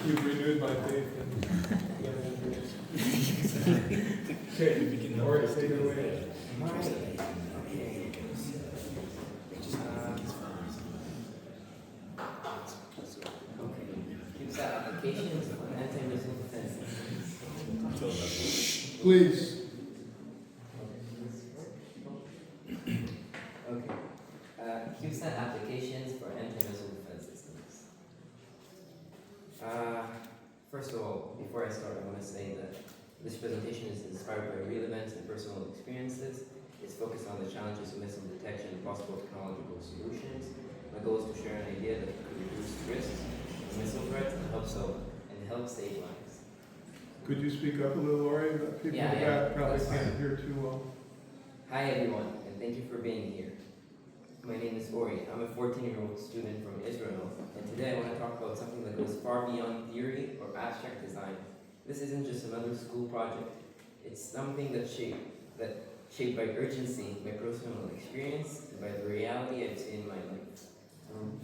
You've renewed my faith in okay, Ori, take it away. CubeSat applications for anti-missile defense systems. Please. Okay. CubeSat applications for anti-missile defense systems. First of all, before I start, I want to say that this presentation is inspired by real events and personal experiences. It's focused on the challenges of missile detection and possible technological solutions. My goal is to share an idea that could reduce risks of missile threats and help save lives. Could you speak up a little, Ori? People in the back probably can't hear too well. Hi everyone, and thank you for being here. My name is Ori. I'm a 14-year-old student from Israel, and today I want to talk about something that goes far beyond theory or abstract design. This isn't just another school project. It's something that's shaped by urgency, by personal experience, and by the reality I've seen in my life.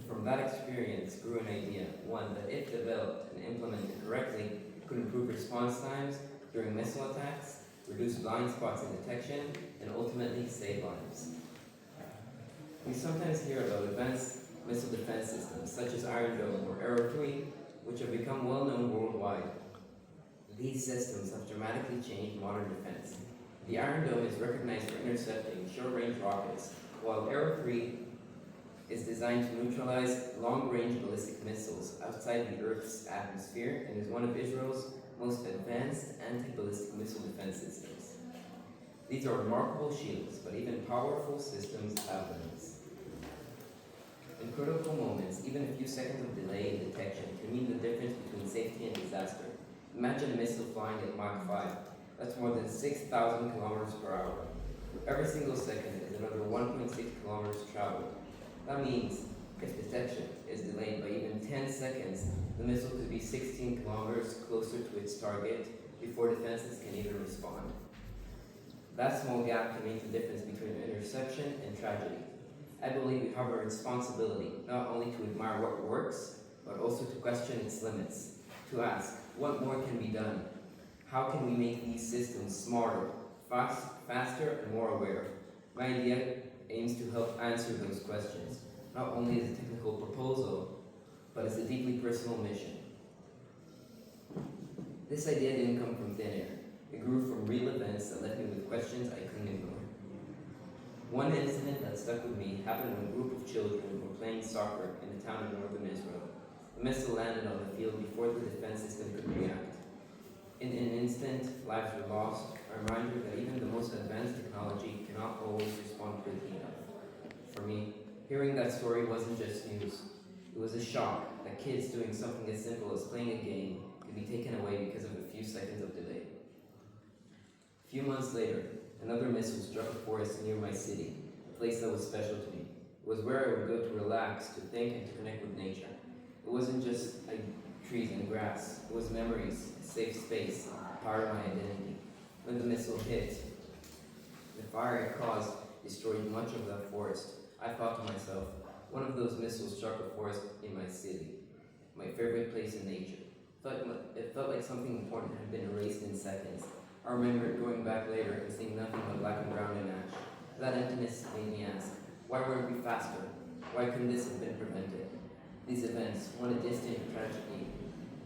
From that experience grew an idea, one that if developed and implemented correctly, could improve response times during missile attacks, reduce blind spots in detection, and ultimately save lives. We sometimes hear about advanced missile defense systems such as Iron Dome or Arrow 3, which have become well known worldwide. These systems have dramatically changed modern defense. The Iron Dome is recognized for intercepting short-range rockets, while Arrow 3 is designed to neutralize long-range ballistic missiles outside the Earth's atmosphere and is one of Israel's most advanced anti-ballistic missile defense systems. These are remarkable shields, but even powerful systems have limits. In critical moments, even a few seconds of delay in detection can mean the difference between safety and disaster. Imagine a missile flying at Mach 5. That's more than 6,000 kilometers per hour. Every single second is another 1.6 kilometers traveled. That means if detection is delayed by even 10 seconds, the missile could be 16 kilometers closer to its target before defenses can even respond. That small gap can make the difference between interception and tragedy. I believe we have a responsibility not only to admire what works, but also to question its limits, to ask, what more can be done? How can we make these systems smarter, faster, and more aware? My idea aims to help answer those questions, not only as a technical proposal, but as a deeply personal mission. This idea didn't come from thin air. It grew from real events that left me with questions I couldn't ignore. One incident that stuck with me happened when a group of children were playing soccer in a town in northern Israel. A missile landed on the field before the defense system could react. In an instant, lives were lost, a reminder that even the most advanced technology cannot always respond quickly enough. For me, hearing that story wasn't just news. It was a shock that kids doing something as simple as playing a game could be taken away because of a few seconds of delay. A few months later, another missile struck a forest near my city, a place that was special to me. It was where I would go to relax, to think, and to connect with nature. It wasn't just like trees and grass. It was memories, a safe space, part of my identity. When the missile hit, the fire it caused destroyed much of that forest. I thought to myself, one of those missiles struck a forest in my city, my favorite place in nature. It felt like something important had been erased in seconds. I remember going back later and seeing nothing but black and brown and ash. That emptiness made me ask, why weren't we faster? Why couldn't this have been prevented? These events, one a distant tragedy,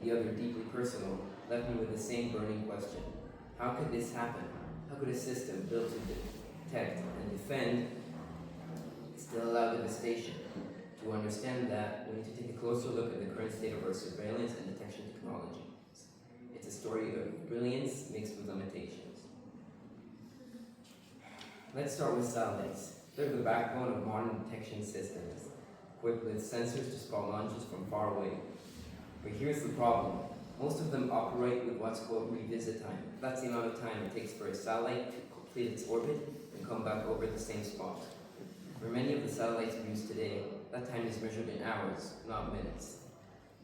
the other deeply personal, left me with the same burning question. How could this happen? How could a system built to detect and defend still allow devastation? To understand that, we need to take a closer look at the current state of our surveillance and detection technology. It's a story of brilliance mixed with limitations. Let's start with satellites. They're the backbone of modern detection systems, equipped with sensors to spot launches from far away. But here's the problem. Most of them operate with what's called revisit time. That's the amount of time it takes for a satellite to complete its orbit and come back over the same spot. For many of the satellites we use today, that time is measured in hours, not minutes.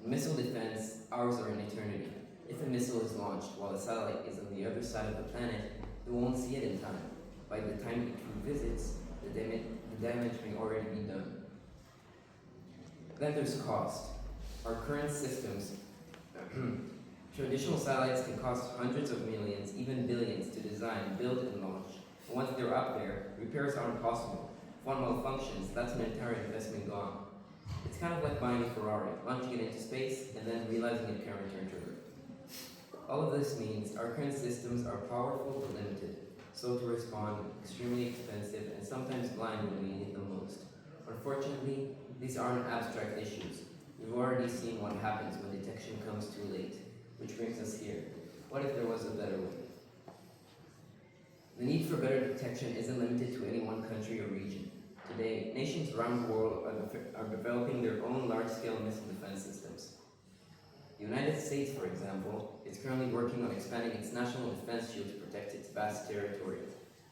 In missile defense, hours are an eternity. If a missile is launched while a satellite is on the other side of the planet, they won't see it in time. By the time it revisits, the damage may already be done. Then there's cost. Our current systems Traditional satellites can cost hundreds of millions, even billions, to design, build, and launch. And once they're up there, repairs aren't possible. If one malfunctions, that's an entire investment gone. It's kind of like buying a Ferrari, launching it into space, and then realizing it can't return to Earth. All of this means our current systems are powerful but limited, slow to respond, extremely expensive, and sometimes blind when we need them most. Unfortunately, these aren't abstract issues. We've already seen what happens when detection comes too late, which brings us here. What if there was a better way? The need for better detection isn't limited to any one country or region. Today, nations around the world are developing their own large-scale missile defense systems. The United States, for example, is currently working on expanding its national defense shield to protect its vast territory.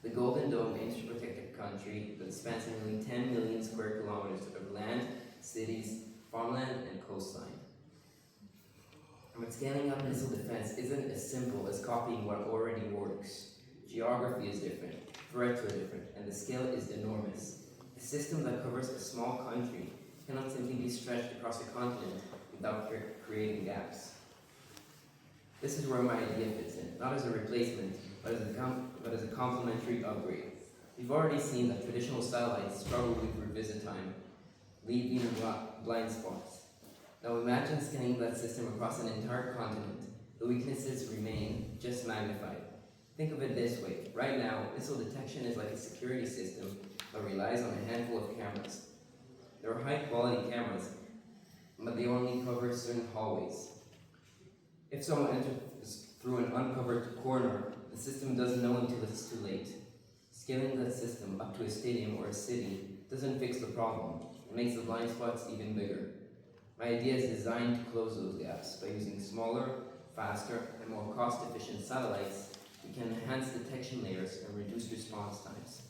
The Golden Dome aims to protect a country that spans nearly 10 million square kilometers of land, cities, farmland, and coastline. But scaling up missile defense isn't as simple as copying what already works. Geography is different, threats are different, and the scale is enormous. A system that covers a small country cannot simply be stretched across a continent without creating gaps. This is where my idea fits in, not as a replacement, but as a complementary upgrade. We've already seen that traditional satellites struggle with revisit time, leaving blind spots. Now imagine scanning that system across an entire continent. The weaknesses remain, just magnified. Think of it this way. Right now, missile detection is like a security system that relies on a handful of cameras. There are high-quality cameras, but they only cover certain hallways. If someone enters through an uncovered corner, the system doesn't know until it's too late. Scaling that system up to a stadium or a city doesn't fix the problem. It makes the blind spots even bigger. My idea is designed to close those gaps. By using smaller, faster, and more cost-efficient satellites, we can enhance detection layers and reduce response times.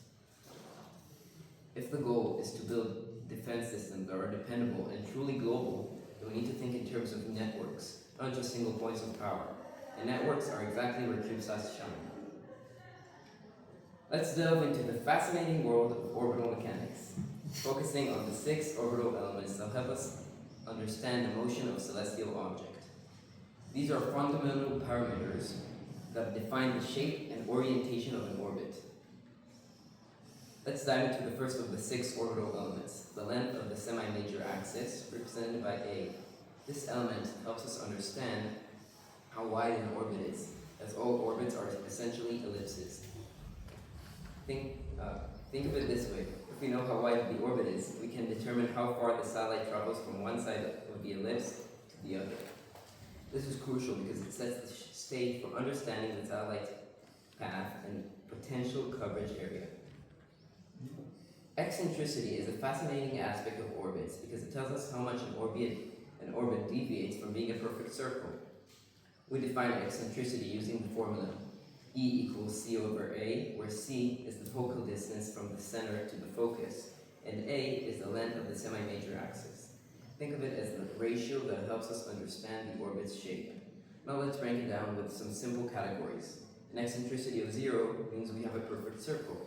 If the goal is to build defense systems that are dependable and truly global, then we need to think in terms of networks, not just single points of power. And networks are exactly where CubeSats shine. Let's delve into the fascinating world of orbital mechanics, focusing on the 6 orbital elements that help us understand the motion of a celestial object. These are fundamental parameters that define the shape and orientation of an orbit. Let's dive into the first of the 6 orbital elements, the length of the semi-major axis, represented by A. This element helps us understand how wide an orbit is, as all orbits are essentially ellipses. Think of it this way. If we know how wide the orbit is, we can determine how far the satellite travels from one side of the ellipse to the other. This is crucial because it sets the stage for understanding the satellite's path and potential coverage area. Eccentricity is a fascinating aspect of orbits because it tells us how much an orbit deviates from being a perfect circle. We define eccentricity using the formula E equals C over A, where C is the focal distance from the center to the focus, and A is the length of the semi-major axis. Think of it as the ratio that helps us understand the orbit's shape. Now let's break it down with some simple categories. An eccentricity of 0 means we have a perfect circle.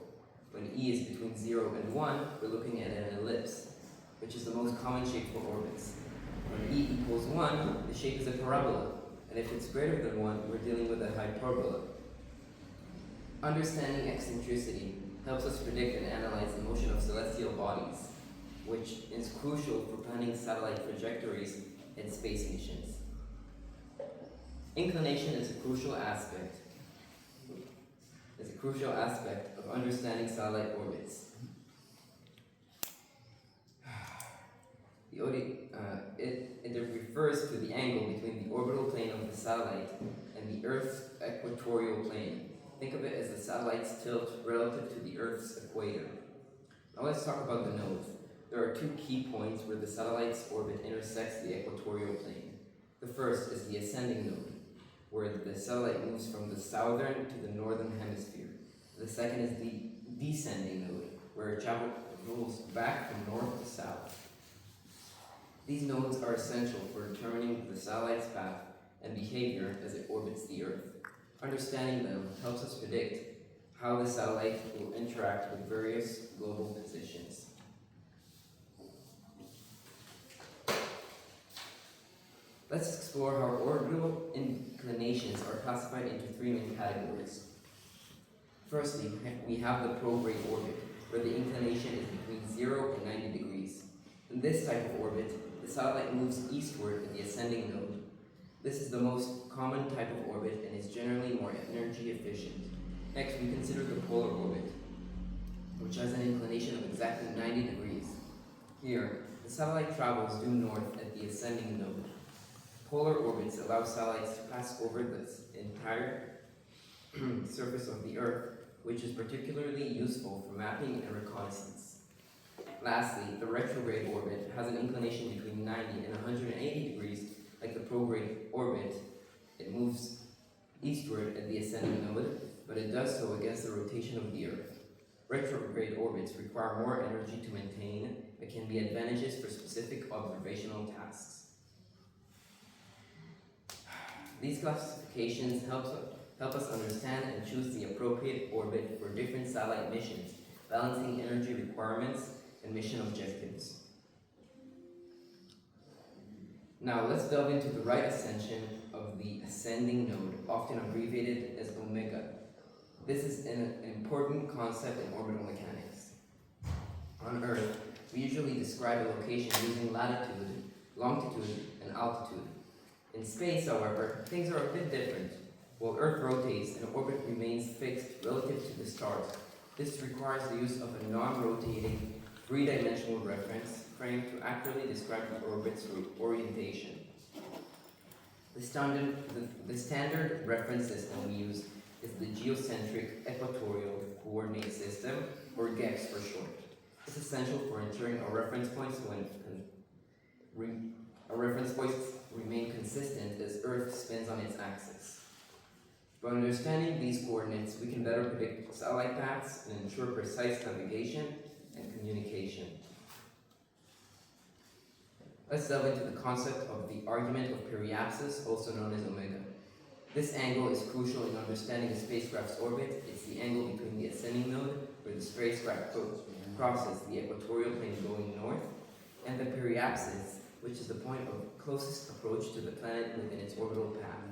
When E is between 0 and 1, we're looking at an ellipse, which is the most common shape for orbits. When E equals 1, the shape is a parabola, and if it's greater than 1, we're dealing with a hyperbola. Understanding eccentricity helps us predict and analyze the motion of celestial bodies, which is crucial for planning satellite trajectories and space missions. Inclination is a crucial aspect of understanding satellite orbits. It refers to the angle between the orbital plane of the satellite and the Earth's equatorial plane. Think of it as the satellite's tilt relative to the Earth's equator. Now let's talk about the node. There are 2 key points where the satellite's orbit intersects the equatorial plane. The first is the ascending node, where the satellite moves from the southern to the northern hemisphere. The second is the descending node, where it travels back from north to south. These nodes are essential for determining the satellite's path and behavior as it orbits the Earth. Understanding them helps us predict how the satellite will interact with various global positions. Let's explore how orbital inclinations are classified into three main categories. Firstly, we have the prograde orbit, where the inclination is between 0 and 90 degrees. In this type of orbit, the satellite moves eastward in the ascending node. This is the most common type of orbit and is generally more energy efficient. Next, we consider the polar orbit, which has an inclination of exactly 90 degrees. Here, the satellite travels due north at the ascending node. Polar orbits allow satellites to pass over the entire surface of the Earth, which is particularly useful for mapping and reconnaissance. Lastly, the retrograde orbit has an inclination between 90 and 180 degrees. Like the prograde orbit, it moves eastward at the ascending node, but it does so against the rotation of the Earth. Retrograde orbits require more energy to maintain, but can be advantageous for specific observational tasks. These classifications help us understand and choose the appropriate orbit for different satellite missions, balancing energy requirements and mission objectives. Now let's delve into the right ascension of the ascending node, often abbreviated as omega. This is an important concept in orbital mechanics. On Earth, we usually describe a location using latitude, longitude, and altitude. In space, however, things are a bit different. While Earth rotates, an orbit remains fixed relative to the stars. This requires the use of a non-rotating, three-dimensional reference frame to accurately describe the orbit's orientation. The standard reference system we use is the Geocentric Equatorial Coordinate System, or GECS for short. It's essential for ensuring our reference points remain consistent as Earth spins on its axis. By understanding these coordinates, we can better predict satellite paths and ensure precise navigation and communication. Let's delve into the concept of the argument of periapsis, also known as omega. This angle is crucial in understanding a spacecraft's orbit. It's the angle between the ascending node, where the spacecraft crosses the equatorial plane going north, and the periapsis, which is the point of closest approach to the planet within its orbital path.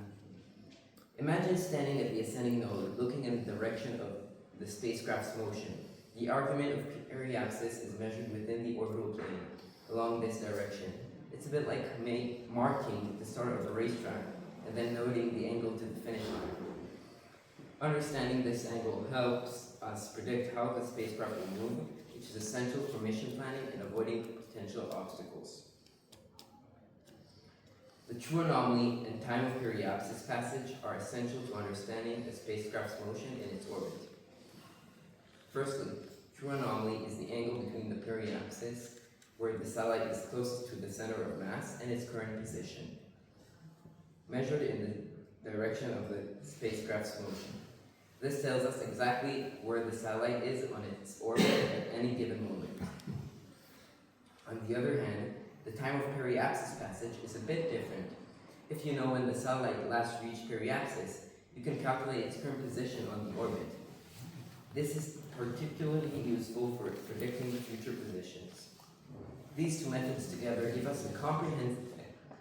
Imagine standing at the ascending node, looking in the direction of the spacecraft's motion. The argument of periapsis is measured within the orbital plane, along this direction. It's a bit like marking the start of a racetrack, and then noting the angle to the finish line. Understanding this angle helps us predict how the spacecraft will move, which is essential for mission planning and avoiding potential obstacles. The true anomaly and time of periapsis passage are essential to understanding a spacecraft's motion in its orbit. Firstly, true anomaly is the angle between the periapsis, where the satellite is closest to the center of mass, and its current position, measured in the direction of the spacecraft's motion. This tells us exactly where the satellite is on its orbit at any given moment. On the other hand, the time of periapsis passage is a bit different. If you know when the satellite last reached periapsis, you can calculate its current position on the orbit. This is particularly useful for predicting future positions. These two methods together give us a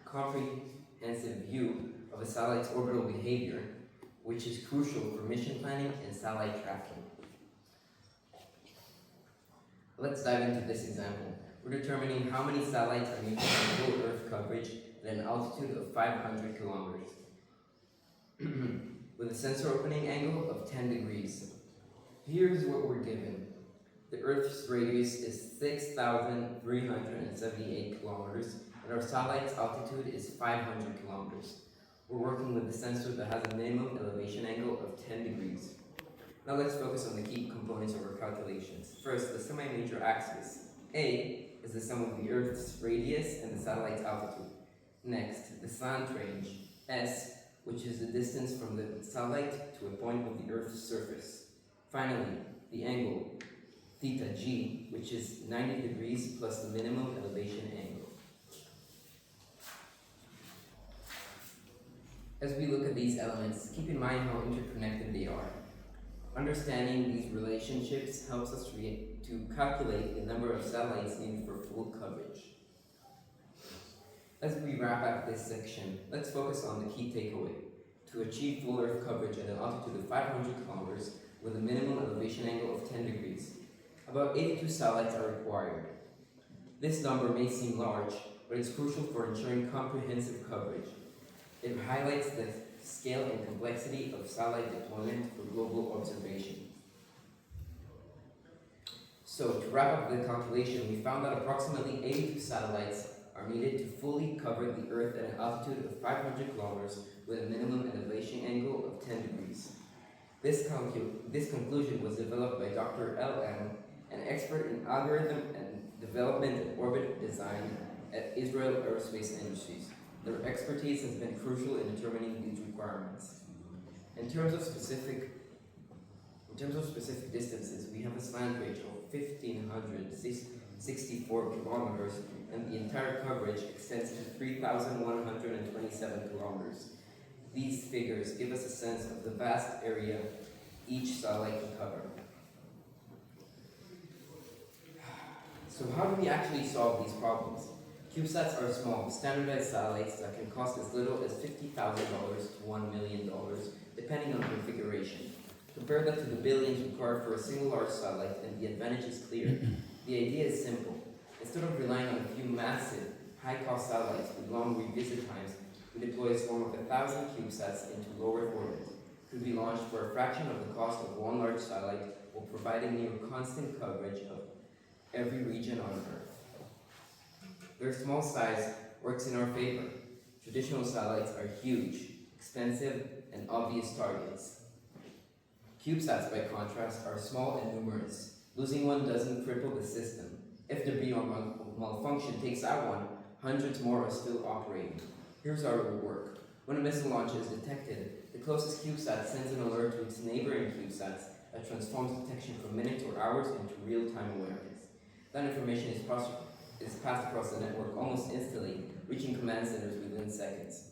comprehensive view of a satellite's orbital behavior, which is crucial for mission planning and satellite tracking. Let's dive into this example. We're determining how many satellites are making full Earth coverage at an altitude of 500 kilometers, with a sensor opening angle of 10 degrees. Here's what we're given. The Earth's radius is 6,378 kilometers, and our satellite's altitude is 500 kilometers. We're working with a sensor that has a minimum elevation angle of 10 degrees. Now let's focus on the key components of our calculations. First, the semi-major axis. A is the sum of the Earth's radius and the satellite's altitude. Next, the slant range. S, which is the distance from the satellite to a point of the Earth's surface. Finally, the angle, theta G, which is 90 degrees plus the minimum elevation angle. As we look at these elements, keep in mind how interconnected they are. Understanding these relationships helps us to calculate the number of satellites needed for full coverage. As we wrap up this section, let's focus on the key takeaway. To achieve full Earth coverage at an altitude of 500 kilometers with a minimum elevation angle of 10 degrees, about 82 satellites are required. This number may seem large, but it's crucial for ensuring comprehensive coverage. It highlights the scale and complexity of satellite deployment for global observation. So, to wrap up the calculation, we found that approximately 82 satellites are needed to fully cover the Earth at an altitude of 500 kilometers with a minimum elevation angle of 10 degrees. This conclusion was developed by Dr. L.M., an expert in algorithm and development and orbit design at Israel Aerospace Industries. Their expertise has been crucial in determining these requirements. In terms of specific distances, we have a slant range of 1,564 kilometers, and the entire coverage extends to 3,127 kilometers. These figures give us a sense of the vast area each satellite can cover. So how do we actually solve these problems? CubeSats are small, standardized satellites that can cost as little as $50,000 to $1 million, depending on configuration. Compare that to the billions required for a single large satellite, and the advantage is clear. The idea is simple. Instead of relying on a few massive, high-cost satellites with long revisit times, we deploy a swarm of 1,000 CubeSats into low Earth orbit. Could be launched for a fraction of the cost of one large satellite, while providing near constant coverage of every region on Earth. Their small size works in our favor. Traditional satellites are huge, expensive, and obvious targets. CubeSats, by contrast, are small and numerous. Losing one doesn't cripple the system. If debris or malfunction takes out one, hundreds more are still operating. Here's how it will work. When a missile launch is detected, the closest CubeSat sends an alert to its neighboring CubeSats that transforms detection from minutes or hours into real-time awareness. That information is passed across the network almost instantly, reaching command centers within seconds.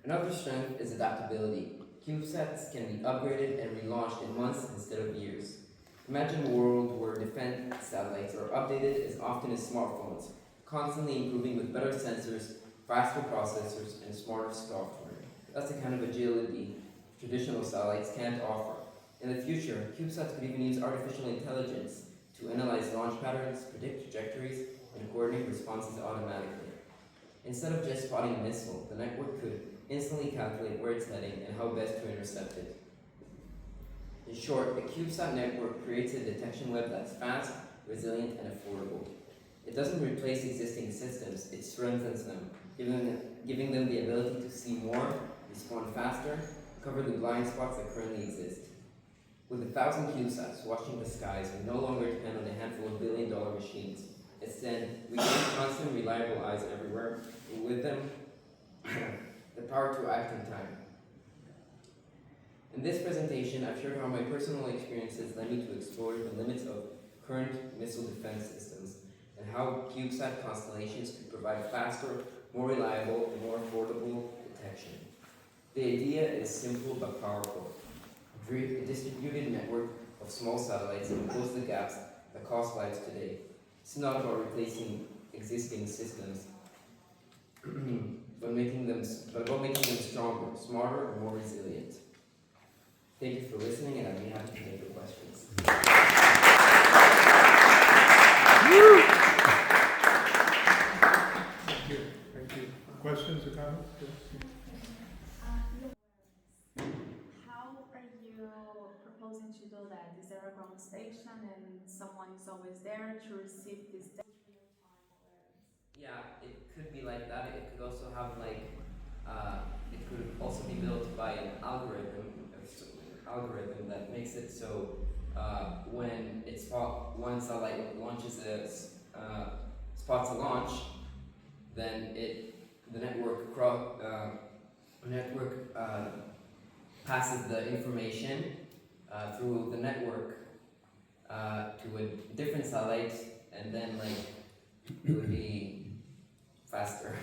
Another strength is adaptability. CubeSats can be upgraded and relaunched in months instead of years. Imagine a world where defense satellites are updated as often as smartphones, constantly improving with better sensors, faster processors, and smarter software. That's the kind of agility traditional satellites can't offer. In the future, CubeSats could even use artificial intelligence to analyze launch patterns, predict trajectories, and coordinate responses automatically. Instead of just spotting a missile, the network could instantly calculate where it's heading and how best to intercept it. In short, the CubeSat network creates a detection web that's fast, resilient, and affordable. It doesn't replace existing systems, it strengthens them, giving them the ability to see more, respond faster, cover the blind spots that currently exist. With 1,000 CubeSats watching the skies, we no longer depend on a handful of billion-dollar machines. Instead, we gain constant, reliable eyes everywhere, and with them, the power to act in time. In this presentation, I've shared how my personal experiences led me to explore the limits of current missile defense systems, and how CubeSat constellations could provide faster, more reliable, and more affordable detection. The idea is simple but powerful. A distributed network of small satellites can close the gaps that cost lives today. It's not about replacing existing systems, but about making them stronger, smarter, and more resilient. Thank you for listening, and I'd be happy to take your questions. Thank you. Questions or comments? How are you proposing to do that? Is there a ground station and someone is always there to receive this data? Yeah, it could be like that. It could also have it could also be built by an algorithm that makes it so when one satellite launches spots a launch, then the network passes the information through the network to a different satellite, and then it would be faster.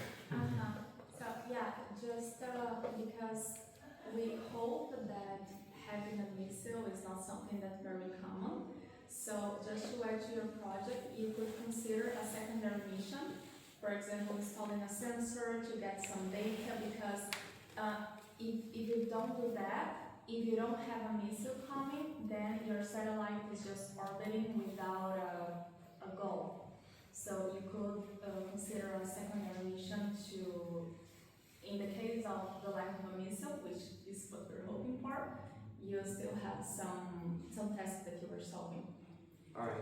So yeah, just because we hope that having a missile is not something that's very common. So just to add to your project, you could consider a secondary mission for example, installing a sensor to get some data, because if you don't do that, if you don't have a missile coming, then your satellite is just orbiting without a goal. So you could consider a secondary mission to, in the case of the lack of a missile, which is what we're hoping for, you still have some tests that you were solving. Alright.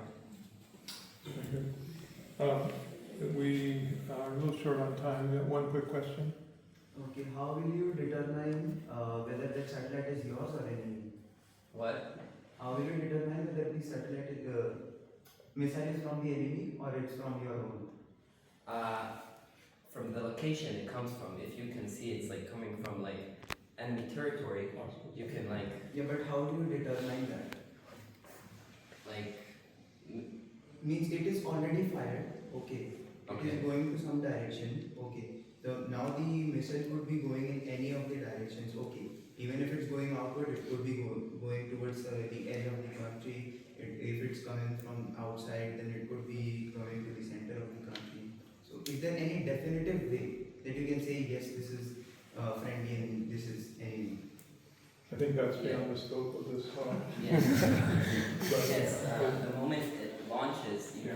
We are a little short on time. We have one quick question. Okay, how will you determine whether the satellite is yours or enemy? What? How will you determine whether the satellite is, missile is from the enemy or it's from your own? From the location it comes from, if you can see it's like coming from like enemy territory, you can like, Yeah, but how do you determine that? like, Means it is already fired, okay. It Okay. is going to some direction, okay. So now the missile could be going in any of the directions, okay. Even if it's going outward, it could be going towards the edge of the country. If it's coming from outside, then it could be going to the center of the country. So is there any definitive way that you can say, yes, this is friendly and this is enemy? I think that's beyond the scope of this talk. yes. But, Yes, the moment it launches, you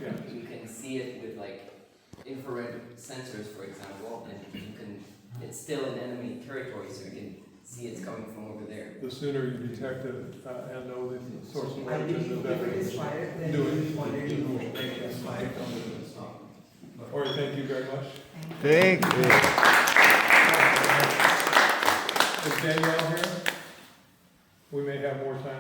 Yeah. can see it with like infrared sensors, for example, and you can, it's still in enemy territory, so you can see it's coming from over there. The sooner you detect it and know the source of I origin, the believe better. if it is fired, then Do you it. will already know that it is fired from the start. Ori, thank you very much. Thank you. Is Danielle here? We may have more time.